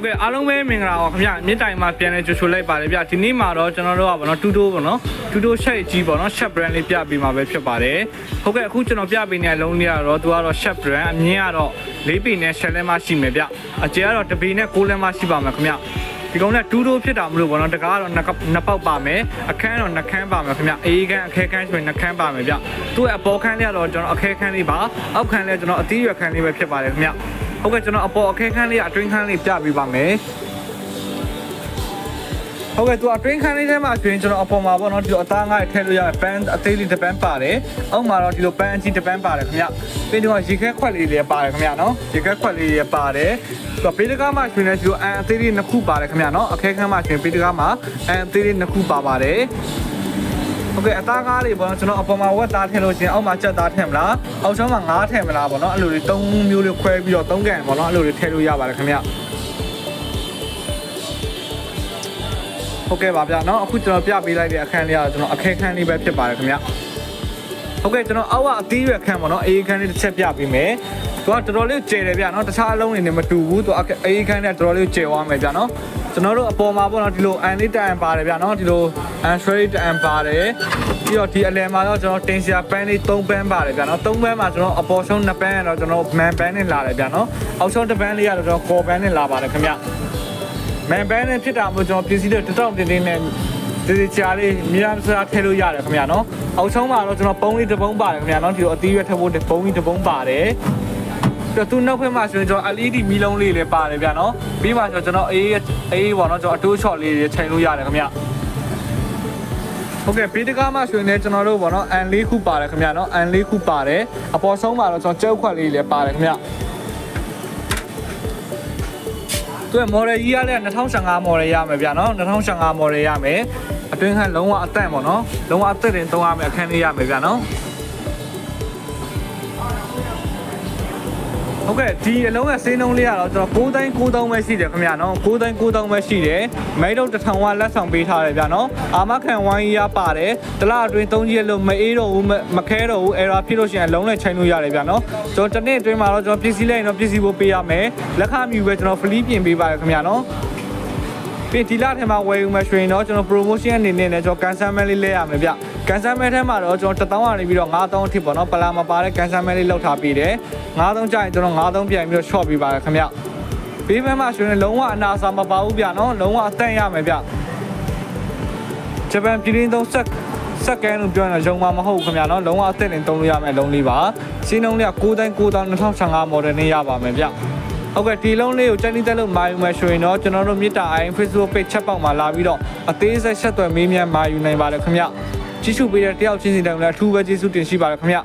ကဲ့အားလုံးပဲမင်္ဂလာပါခင်ဗျမြစ်တိုင်မှာပြန်လဲကြိုဆိုလိုက်ပါတယ်ဗျဒီနေ့မှာတော့ကျွန်တော်တို့ကဗောနော်တူတိုးဗောနော်တူတိုးရှက်ကြီးဗောနော်ရှက် brand လေးပြပေးမှာပဲဖြစ်ပါတယ်ဟုတ်ကဲ့အခုကျွန်တော်ပြပေးနေတဲ့အလုံးလေးကတော့သူကတော့ရှက် brand အမြင့်ကတော့4ပေနဲ့10လက်မှရှိမယ်ဗျအကျယ်ကတော့1ပေနဲ့6လက်မှရှိပါမယ်ခင်ဗျဒီကောင်နဲ့တူတိုးဖြစ်တာမလို့ဗောနော်တကားကတော့နှစ်ပေါက်ပါမယ်အခန်းတော့နှခမ်းပါမယ်ခင်ဗျအေးခန်းအခဲခန်းဆိုရင်နှခမ်းပါမယ်ဗျသူ့ရဲ့အပေါ်ခန်းလေးကတော့ကျွန်တော်အခဲခန်းလေးပါအောက်ခန်းလေးကျွန်တော်အသီးရွက်ခန်းလေးပဲဖြစ်ပါတယ်ခင်ဗျဟုတ်ကဲ့ကျွန်တော်အပေါ်အခဲခန်းလေးအတွင်းခန်းလေးပြပေးပါမယ်ဟုတ်ကဲ့သူအတွင်းခန်းလေးထဲမှာဆိုရင်ကျွန်တော်အပေါ်မှာပေါ့နော်ဒီလိုအသားငါးထည့်လို့ရပန်းအသေးလေးတစ်ပန်းပါတယ်အောက်မှာတော့ဒီလိုပန်းအကြီးတစ်ပန်းပါတယ်ခင်ဗျပြီးတော့ရေခဲခွက်လေးတွေပါတယ်ခင်ဗျနော်ရေခဲခွက်လေးတွေပါတယ်သူပေးတကားမှာဆိုရင်ဒီလိုအန်အသေးလေးနှစ်ခုပါတယ်ခင်ဗျနော်အခဲခန်းမှာဆိုရင်ပေးတကားမှာအန်အသေးလေးနှစ်ခုပါပါတယ်ဟုတ်ကဲ့အသားကားလေးပေါ့နော်ကျွန်တော်အပေါ်မှာဝက်သားထည့်လို့ရှင်အောက်မှာကြက်သားထည့်မလားအောက်ချောင်းမှာငါးထည့်မလားပေါ့နော်အဲ့လိုတွေ၃မျိုးလေးခွဲပြီးတော့၃ကန်ပေါ့နော်အဲ့လိုတွေထည့်လို့ရပါတယ်ခင်ဗျဟုတ်ကဲ့ပါဗျာเนาะအခုကျွန်တော်ပြပေးလိုက်တဲ့အခန်းလေးကတော့ကျွန်တော်အခဲခန်းလေးပဲဖြစ်ပါတယ်ခင်ဗျဟုတ်ကဲ့ကျွန်တော်အောက်ကအသီးရွက်ခန်းပေါ့နော်အေးခန်းလေးတစ်ချက်ပြပေးမယ်သူကတော်တော်လေးကျယ်တယ်ဗျာเนาะတခြားအလုံးတွေနဲ့မတူဘူးသူအေးခန်းနဲ့တော်တော်လေးကျယ်သွားမယ်ဗျာเนาะကျွန်တော်တို့အပေါ်မှာပေါ့နော်ဒီလိုအန်လေးတန်ပါတယ်ဗျာเนาะဒီလိုအန်ဆွဲတန်ပါတယ်ပြီးတော့ဒီအလယ်မှာတော့ကျွန်တော်တင်စရာပန်းလေး3ပန်းပါတယ်ဗျာเนาะ3ပန်းမှာကျွန်တော်အပေါ်ဆုံး2ပန်းကတော့ကျွန်တော်မန်ပန်းနဲ့လာတယ်ဗျာเนาะအောက်ဆုံး1ပန်းလေးကတော့ကျွန်တော်ကော်ပန်းနဲ့လာပါတယ်ခင်ဗျမန်ပန်းနဲ့ဖြစ်တာမို့ကျွန်တော်ပစ္စည်းတွေတောက်တင်းတင်းနဲ့ဒီချာလေးမြေမ်းစားထည့်လို့ရတယ်ခင်ဗျာနော်အောက်ဆုံးမှာတော့ကျွန်တော်ပုံးလေးတစ်ပုံးပါတယ်ခင်ဗျာနော်ဒီလိုအသီးရွက်ထည့်ဖို့ပုံးလေးတစ်ပုံးပါတယ်ပြီးတော့သူနောက်ဖက်မှာဆိုရင်ကျွန်တော် LED မီးလုံးလေးလည်းပါတယ်ဗျာနော်ပြီးမှကျွန်တော်အေးပေါ့နော်ကျွန်တော်အတိုးချော့လေးတွေချိန်လို့ရတယ်ခင်ဗျဟုတ်ကဲ့ဘေးတကားမှာဆိုရင်လည်းကျွန်တော်တို့ပေါ့နော်အန်လေးခုပါတယ်ခင်ဗျာနော်အန်လေးခုပါတယ်အပေါ်ဆုံးမှာတော့ကျွန်တော်ကျုပ်ခွက်လေးလည်းပါတယ်ခင်ဗျသူက model ကြီးရတဲ့2015 model ရမယ်ဗျာနော်2015 model ရမယ်အတွင်းခန်းလုံးဝအသက်ပေါ့နော်လုံးဝအသက်တင်သုံးရမယ်အခန်းလေးရမယ်ဗျာနော်ဟုတ်ကဲ့ဒီအလုံးရဲ့စိမ်းလုံးလေးကတော့ကျွန်တော်9,900ပဲရှိတယ်ခင်ဗျာနော်9,900ပဲရှိတယ်မိတ်တော့1000ဝလက်ဆောင်ပေးထားတယ်ဗျာနော်အာမခံဝိုင်းရပါတယ်တလားအတွင်း3ကြီးလို့မအေးတော့ဘူးမခဲတော့ဘူး error ဖြစ်လို့ရှိရင်အလုံးနဲ့ချိန်လို့ရတယ်ဗျာနော်ကျွန်တော်တစ်နေ့အတွင်းမှာတော့ကျွန်တော်ပစ္စည်းလိုက်ရင်တော့ပစ္စည်းဖို့ပေးရမယ်လက်ခမြူပဲကျွန်တော် free ပြင်ပေးပါတယ်ခင်ဗျာနော်ပြီးဒီလထဲမှာဝယ်ယူမယ်ဆိုရင်တော့ကျွန်တော် promotion အနေနဲ့လည်းကျွန်တော် cancel mail လေးလဲရမယ်ဗျ cancel mail ထဲမှာတော့ကျွန်တော်1000ကနေပြီးတော့9000အထိပေါ့နော်ပလာမပါတဲ့ cancel mail လေးလောက်ထားပေးတယ်9000ကျရင်ကျွန်တော်9000ပြန်ပြီးတော့ short ပေးပါတယ်ခင်ဗျပေးမဲ့မှာဆိုရင်လုံးဝအနာစာမပါဘူးဗျနော်လုံးဝအသက်ရမယ်ဗျဂျပန်ပြည်ရင်းသုံးစက္ကန့်လို့ပြောရင်တော့ရုံမှာမဟုတ်ခင်ဗျနော်လုံးဝအသက်တင်သုံးလို့ရမယ်အလုံးလေးပါစီးနှုန်းလေးက9,900 model နဲ့ရပါမယ်ဗျဟုတ်ကဲ့ဒီလုံးလေးကိုကြိုက်နေတဲ့လို့မာယူမယ်ဆိုရင်တော့ကျွန်တော်တို့မြစ်တာအိုင် Facebook page ချက်ပေါက်မှာလာပြီးတော့အသေးစိတ်ဆက်သွယ်မေးမြန်းမာယူနိုင်ပါတယ်ခင်ဗျကြည့်ရှုပေးတဲ့တယောက်ချင်းစီတိုင်းလည်းအထူးပဲကျေးဇူးတင်ရှိပါတယ်ခင်ဗျ